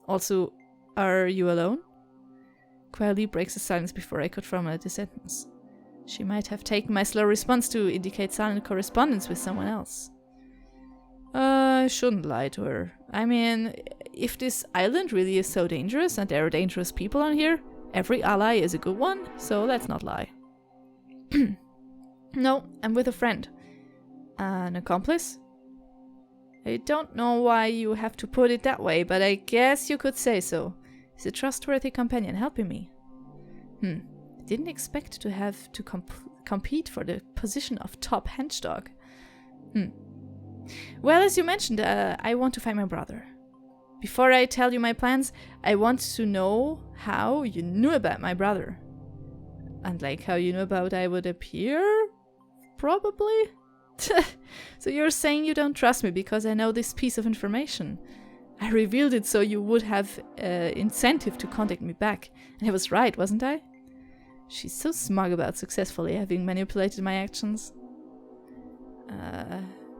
Also, are you alone? Quei-Li breaks the silence before I could formulate the sentence. She might have taken my slow response to indicate silent correspondence with someone else. I shouldn't lie to her. I mean, if this island really is so dangerous and there are dangerous people on here, every ally is a good one, so let's not lie. No, I'm with a friend. An accomplice? I don't know why you have to put it that way, but I guess you could say so. He's a trustworthy companion helping me. I didn't expect to have to compete for the position of top henchdog. Well, as you mentioned, I want to find my brother. Before I tell you my plans, I want to know how you knew about my brother. And like how you knew about I would appear? Probably? So you're saying you don't trust me because I know this piece of information. I revealed it so you would have incentive to contact me back. And I was right, wasn't I? She's so smug about successfully having manipulated my actions.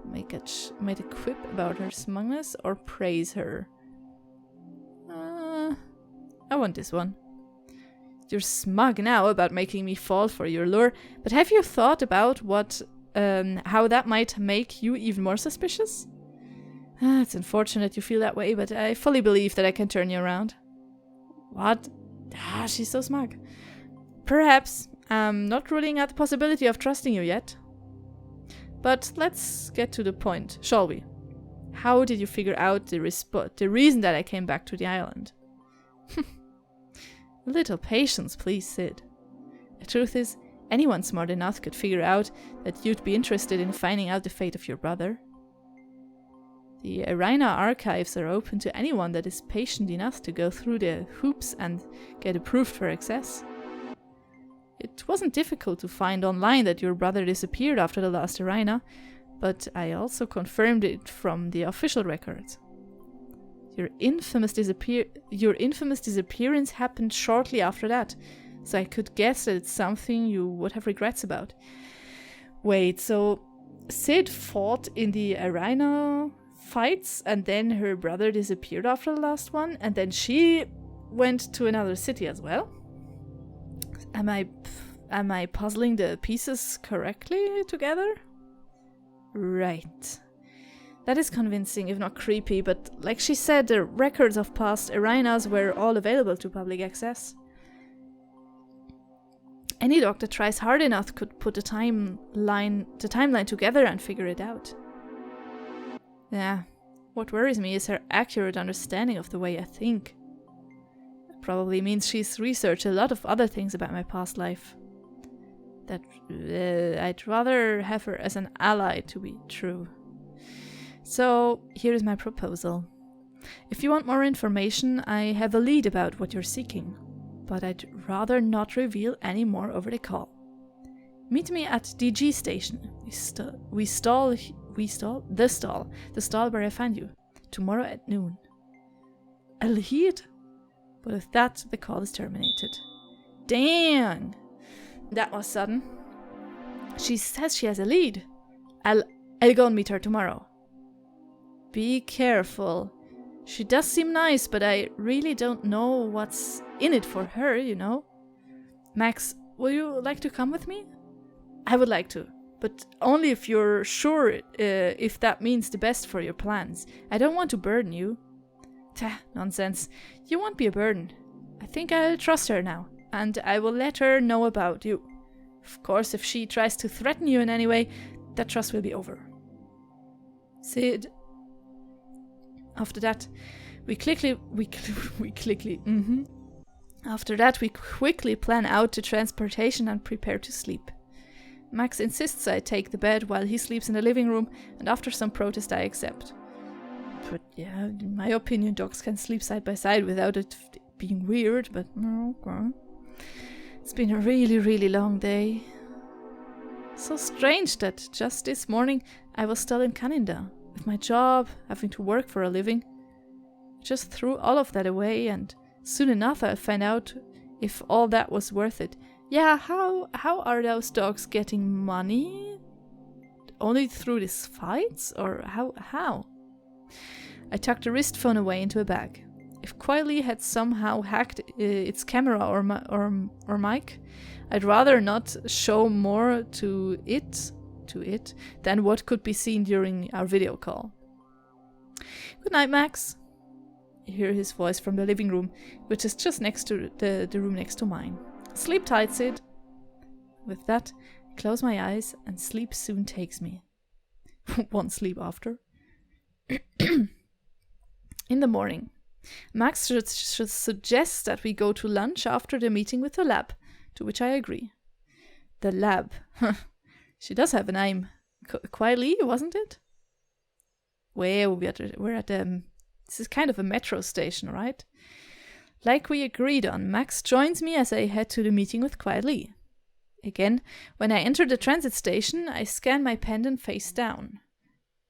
Make a quip about her smugness or praise her? I want this one. You're smug now about making me fall for your lure, but have you thought about how that might make you even more suspicious? It's unfortunate you feel that way, but I fully believe that I can turn you around. What? She's so smug. Perhaps. I'm not ruling out the possibility of trusting you yet. But let's get to the point, shall we? How did you figure out the reason that I came back to the island? A little patience, please, Syd. The truth is, anyone smart enough could figure out that you'd be interested in finding out the fate of your brother. The Arena archives are open to anyone that is patient enough to go through the hoops and get approved for access. It wasn't difficult to find online that your brother disappeared after the last Arena, but I also confirmed it from the official records. Your infamous disappearance happened shortly after that, so I could guess that it's something you would have regrets about. Wait, so Syd fought in the Arena fights and then her brother disappeared after the last one and then she went to another city as well? Am I puzzling the pieces correctly together? Right. That is convincing, if not creepy, but like she said, the records of past arenas were all available to public access. Any dog that tries hard enough could put the timeline together and figure it out. Yeah, what worries me is her accurate understanding of the way I think. It probably means she's researched a lot of other things about my past life. That I'd rather have her as an ally to be true. So, here is my proposal. If you want more information, I have a lead about what you're seeking, but I'd rather not reveal any more over the call. Meet me at DG station. The stall where I found you, tomorrow at noon. A lead? But with that, the call is terminated. Dang! That was sudden. She says she has a lead. I'll go and meet her tomorrow. Be careful. She does seem nice, but I really don't know what's in it for her, you know. Max, will you like to come with me? I would like to, but only if you're sure if that means the best for your plans. I don't want to burden you. Nonsense. You won't be a burden. I think I'll trust her now, and I will let her know about you. Of course, if she tries to threaten you in any way, that trust will be over. Syd. After that, we quickly plan out the transportation and prepare to sleep. Max insists I take the bed while he sleeps in the living room, and after some protest I accept. But yeah, in my opinion, dogs can sleep side by side without it being weird, but okay. It's been a really, really long day. So strange that just this morning I was still in Canada, with my job, having to work for a living. I just threw all of that away, and soon enough I'll find out if all that was worth it. Yeah, how are those dogs getting money? Only through these fights? Or how? I tucked the wrist phone away into a bag. If Quei-Li had somehow hacked its camera or mic, I'd rather not show more to it than what could be seen during our video call. Good night, Max. I hear his voice from the living room, which is just next to the room next to mine. Sleep tight, Syd. With that, I close my eyes and sleep soon takes me. One sleep after. In the morning, Max should suggest that we go to lunch after the meeting with the lab, to which I agree. The lab. She does have a name. Quei-Li, wasn't it? Well, we're at this is kind of a metro station, right? Like we agreed on, Max joins me as I head to the meeting with Quei-Li. Again, when I enter the transit station, I scan my pendant face down.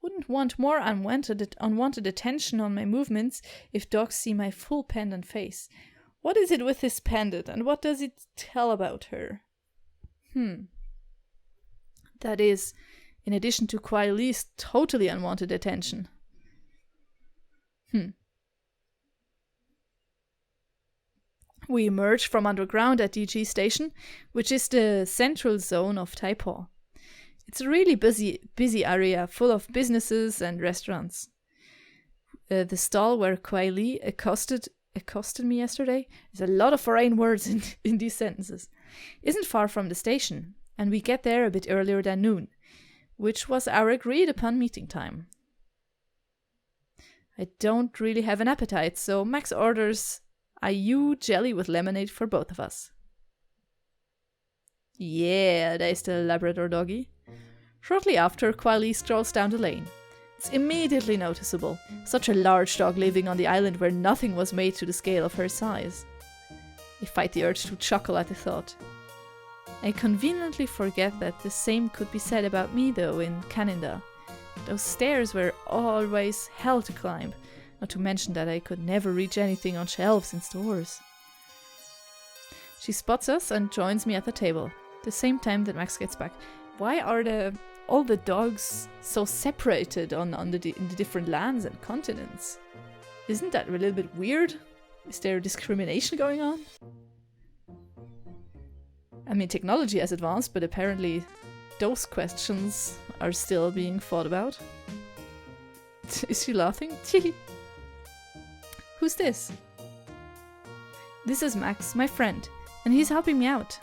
Wouldn't want more unwanted attention on my movements if dogs see my full pendant face. What is it with this pendant, and what does it tell about her? That is, in addition to Quei-Li's totally unwanted attention. We emerge from underground at DG Station, which is the central zone of Taipo. It's a really busy area full of businesses and restaurants. The stall where Quei-Li accosted me yesterday, there's a lot of foreign words in these sentences, isn't far from the station, and we get there a bit earlier than noon, which was our agreed upon meeting time. I don't really have an appetite, so Max orders IU jelly with lemonade for both of us. Yeah, there's the Labrador doggy. Shortly after, Quei-Li strolls down the lane. It's immediately noticeable. Such a large dog living on the island where nothing was made to the scale of her size. I fight the urge to chuckle at the thought. I conveniently forget that the same could be said about me, though, in Canada. Those stairs were always hell to climb, not to mention that I could never reach anything on shelves in stores. She spots us and joins me at the table, the same time that Max gets back. Why are all the dogs so separated in the different lands and continents? Isn't that a little bit weird? Is there discrimination going on? I mean, technology has advanced, but apparently those questions are still being thought about. Is she laughing? Who's this? This is Max, my friend, and he's helping me out.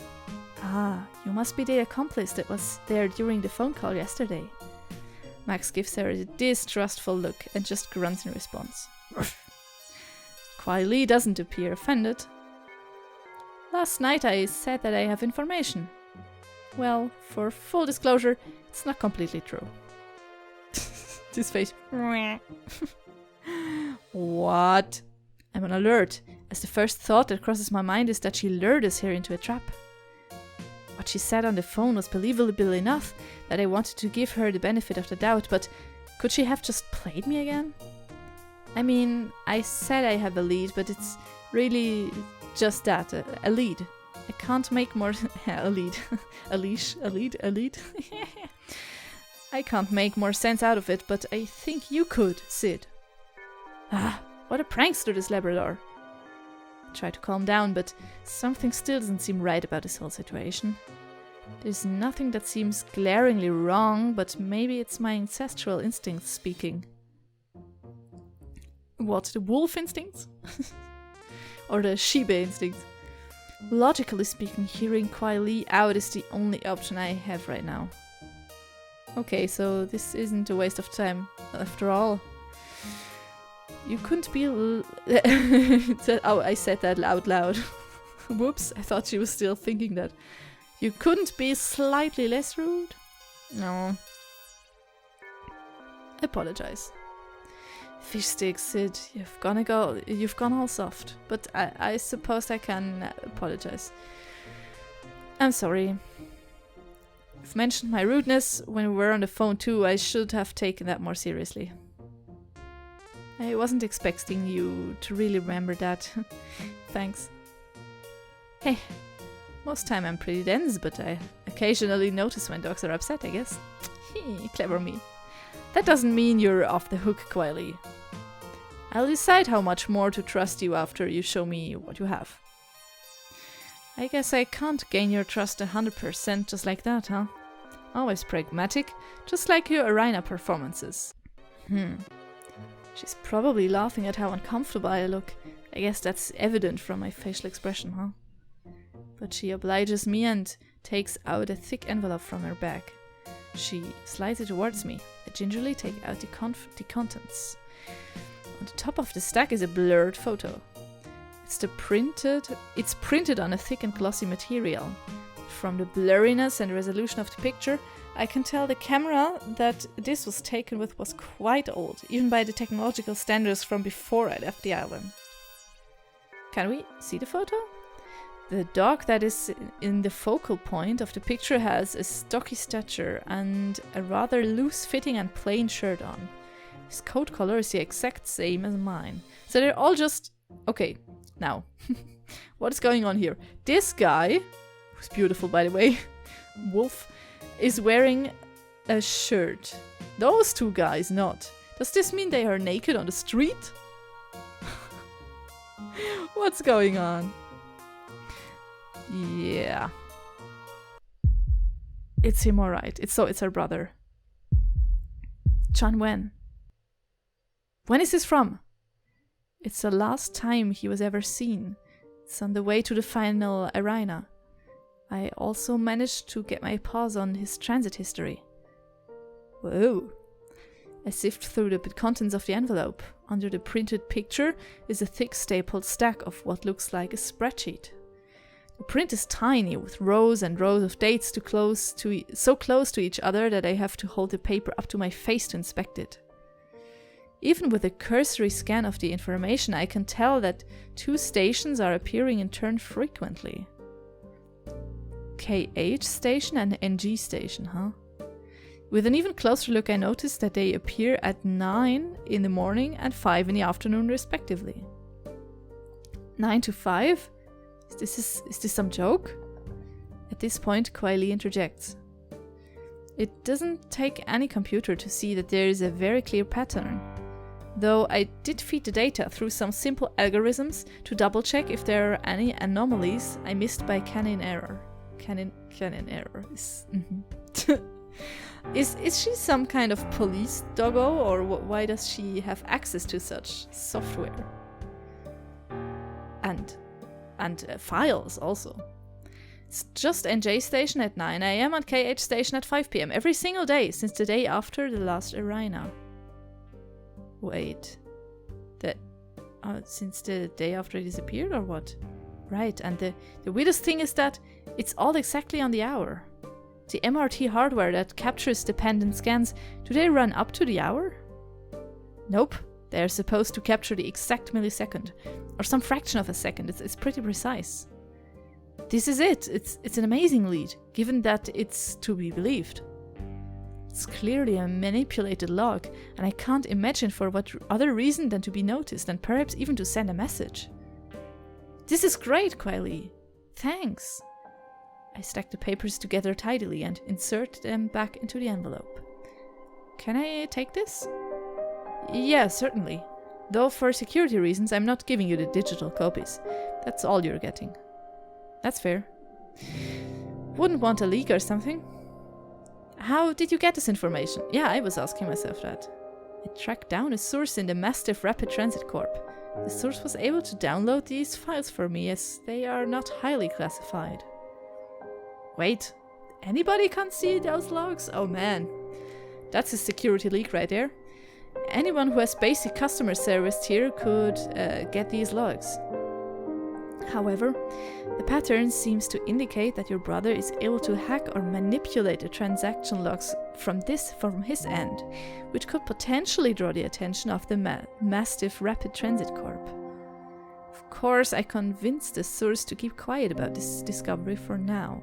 Ah, you must be the accomplice that was there during the phone call yesterday. Max gives her a distrustful look and just grunts in response. Quei-Li doesn't appear offended. Last night I said that I have information. Well, for full disclosure, it's not completely true. This face. What? I'm on alert, as the first thought that crosses my mind is that she lured us here into a trap. What she said on the phone was believable enough that I wanted to give her the benefit of the doubt, but could she have just played me again? I mean, I said I have a lead, but it's really just that, a lead. I can't make more... a lead. A leash. A lead. A lead. I can't make more sense out of it, but I think you could, Syd. Ah, what a prankster this Labrador. I try to calm down, but something still doesn't seem right about this whole situation. There's nothing that seems glaringly wrong, but maybe it's my ancestral instincts speaking. What, the wolf instincts? Or the Shibe instincts? Logically speaking, hearing Quei-Li out is the only option I have right now. Okay, so this isn't a waste of time, after all. You couldn't be... Oh, I said that out loud. Whoops, I thought she was still thinking that. You couldn't be slightly less rude? No. Apologize. Fish sticks, Syd, you've gone all soft. But I suppose I can apologize. I'm sorry. I've mentioned my rudeness when we were on the phone too. I should have taken that more seriously. I wasn't expecting you to really remember that. Thanks. Hey, most time I'm pretty dense, but I occasionally notice when dogs are upset, I guess. Clever me. That doesn't mean you're off the hook, Quei-Li. I'll decide how much more to trust you after you show me what you have. I guess I can't gain your trust 100% just like that, huh? Always pragmatic, just like your arena performances. She's probably laughing at how uncomfortable I look. I guess that's evident from my facial expression, huh? But she obliges me and takes out a thick envelope from her bag. She slides it towards me. I gingerly take out the contents. On the top of the stack is a blurred photo. It's printed on a thick and glossy material. From the blurriness and resolution of the picture, I can tell the camera that this was taken with was quite old, even by the technological standards from before I left the island. Can we see the photo? The dog that is in the focal point of the picture has a stocky stature and a rather loose-fitting and plain shirt on. His coat color is the exact same as mine. So they're all just... Okay, now, what is going on here? This guy, who's beautiful by the way, Wolf, is wearing a shirt. Those two guys not. Does this mean they are naked on the street? What's going on? Yeah. It's him, alright. It's her brother. John Wen. When is this from? It's the last time he was ever seen. It's on the way to the final arena. I also managed to get my paws on his transit history. Whoa. I sift through the contents of the envelope. Under the printed picture is a thick stapled stack of what looks like a spreadsheet. The print is tiny, with rows and rows of dates so close to each other that I have to hold the paper up to my face to inspect it. Even with a cursory scan of the information, I can tell that 2 stations are appearing in turn frequently. KH station and NG station, huh? With an even closer look, I notice that they appear at 9 in the morning and 5 in the afternoon, respectively. 9 to 5? Is this some joke? At this point, Quei-Li interjects. It doesn't take any computer to see that there is a very clear pattern. Though I did feed the data through some simple algorithms to double check if there are any anomalies I missed by canon error. Canon error is... Is she some kind of police doggo, or why does she have access to such software? And files also. It's just NJ station at 9 AM and KH station at 5 PM every single day since the day after the last arena. Wait, since the day after he disappeared or what? Right, and the weirdest thing is that it's all exactly on the hour. The MRT hardware that captures the pendant scans, do they run up to the hour? Nope, they're supposed to capture the exact millisecond, or some fraction of a second. It's pretty precise. This is it. It's an amazing lead, given that it's to be believed. It's clearly a manipulated log, and I can't imagine for what other reason than to be noticed, and perhaps even to send a message. This is great, Quei-Li. Thanks. I stack the papers together tidily and insert them back into the envelope. Can I take this? Yeah, certainly. Though for security reasons, I'm not giving you the digital copies. That's all you're getting. That's fair. Wouldn't want a leak or something? How did you get this information? Yeah, I was asking myself that. I tracked down a source in the Mastiff Rapid Transit Corp. The source was able to download these files for me as they are not highly classified. Wait, anybody can see those logs? Oh man, that's a security leak right there. Anyone who has basic customer service here could get these logs. However, the pattern seems to indicate that your brother is able to hack or manipulate the transaction logs from his end, which could potentially draw the attention of the Mastiff Rapid Transit Corp. Of course, I convinced the source to keep quiet about this discovery for now.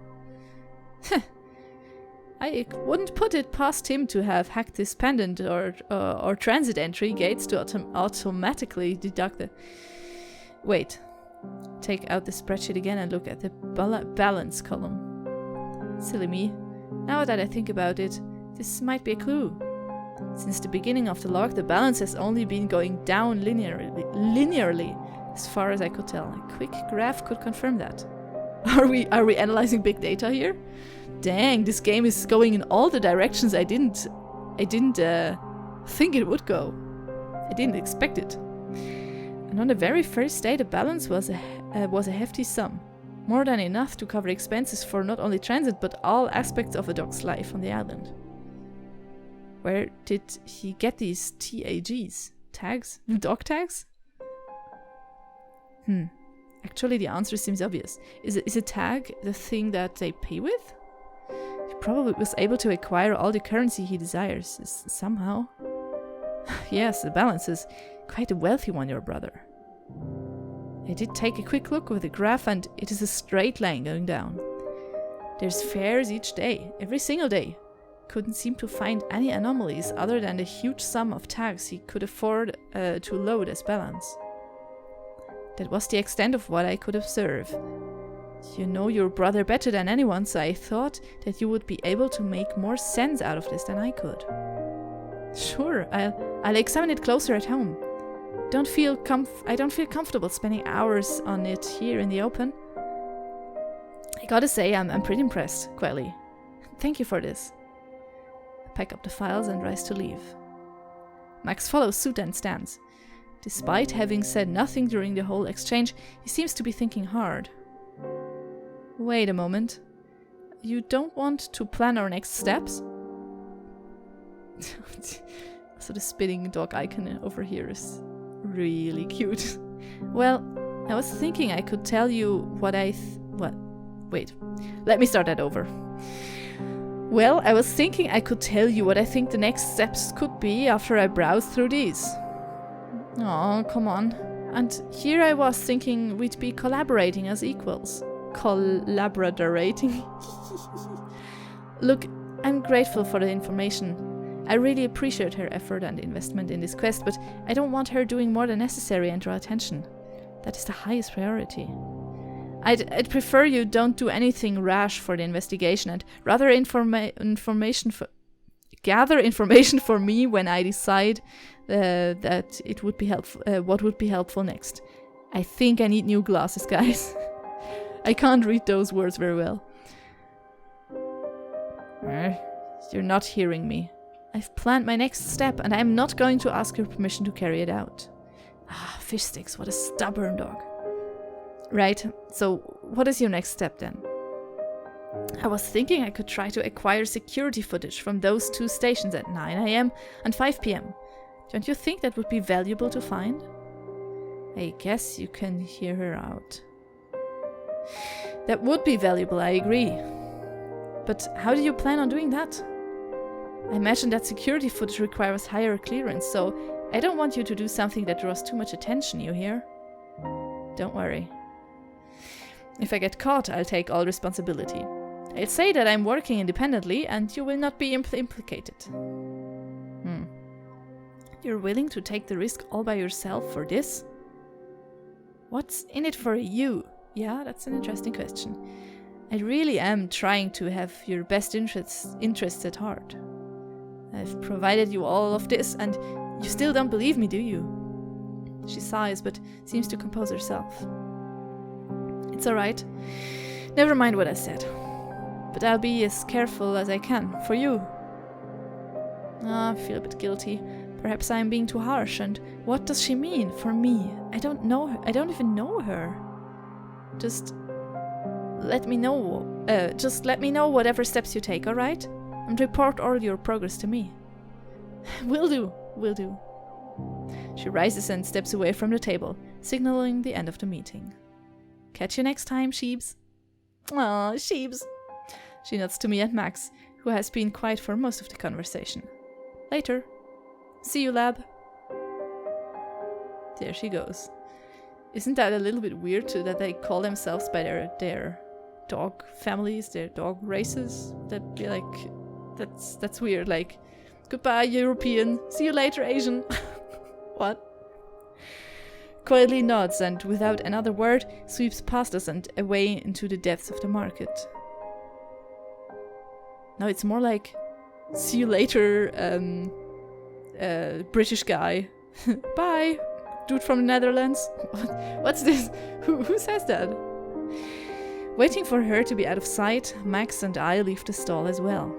I wouldn't put it past him to have hacked this pendant or transit entry gates to automatically deduct the... Wait. Take out the spreadsheet again and look at the balance column. Silly me. Now that I think about it, this might be a clue. Since the beginning of the log, the balance has only been going down linearly, as far as I could tell. A quick graph could confirm that. Are we analyzing big data here? Dang, this game is going in all the directions I didn't think it would go. I didn't expect it. And on the very first day, the balance was a hefty sum. More than enough to cover expenses for not only transit, but all aspects of a dog's life on the island. Where did he get these TAGs? Tags? Dog tags? Actually, the answer seems obvious. Is a tag the thing that they pay with? He probably was able to acquire all the currency he desires, somehow. Yes, the balance is quite a wealthy one, your brother. I did take a quick look with the graph, and it is a straight line going down. There's fares each day, every single day. Couldn't seem to find any anomalies other than the huge sum of tags he could afford to load as balance. That was the extent of what I could observe. You know your brother better than anyone, so I thought that you would be able to make more sense out of this than I could. Sure, I'll examine it closer at home. I don't feel comfortable spending hours on it here in the open. I gotta say, I'm pretty impressed, Quei-Li. Thank you for this. I pack up the files and rise to leave. Max follows suit and stands. Despite having said nothing during the whole exchange, he seems to be thinking hard. Wait a moment. You don't want to plan our next steps? So the spitting dog icon over here is really cute. Well, I was thinking I could tell you what wait, let me start that over. Well, I was thinking I could tell you what I think the next steps could be after I browse through these. Oh, come on. And here I was thinking we'd be collaborating as equals. Collaborating. Look, I'm grateful for the information. I really appreciate her effort and investment in this quest, but I don't want her doing more than necessary and draw attention. That is the highest priority. I'd prefer you don't do anything rash for the investigation and rather gather information for me when I decide that it would be helpful. What would be helpful next? I think I need new glasses, guys. I can't read those words very well. You're not hearing me. I've planned my next step, and I'm not going to ask your permission to carry it out. Ah, fish sticks, what a stubborn dog. Right, so what is your next step then? I was thinking I could try to acquire security footage from those two stations at 9 AM and 5 PM. Don't you think that would be valuable to find? I guess you can hear her out. That would be valuable, I agree. But how do you plan on doing that? I imagine that security footage requires higher clearance, so I don't want you to do something that draws too much attention, you hear? Don't worry. If I get caught, I'll take all responsibility. I'll say that I'm working independently and you will not be implicated. You're willing to take the risk all by yourself for this? What's in it for you? Yeah, that's an interesting question. I really am trying to have your best interests at heart. I've provided you all of this, and you still don't believe me, do you? She sighs, but seems to compose herself. It's alright. Never mind what I said. But I'll be as careful as I can, for you. I feel a bit guilty. Perhaps I'm being too harsh, and what does she mean, for me? I don't know her. I don't even know her. Just let me know whatever steps you take, alright? And report all your progress to me. Will do. She rises and steps away from the table, signaling the end of the meeting. Catch you next time, sheeps. Aw, sheeps. She nods to me and Max, who has been quiet for most of the conversation. Later. See you, lab. There she goes. Isn't that a little bit weird too, that they call themselves by their dog families, their dog races? That'd be like, that's weird. Like, goodbye, European. See you later, Asian. What? Quei-Li nods and, without another word, sweeps past us and away into the depths of the market. Now it's more like, see you later, British guy. Bye, dude from the Netherlands. What's this? Who says that? Waiting for her to be out of sight, Max and I leave the stall as well.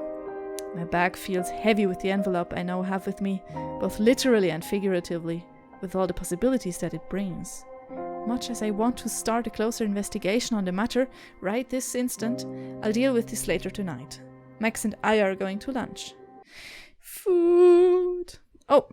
My bag feels heavy with the envelope I now have with me, both literally and figuratively, with all the possibilities that it brings. Much as I want to start a closer investigation on the matter right this instant, I'll deal with this later tonight. Max and I are going to lunch. Food! Oh,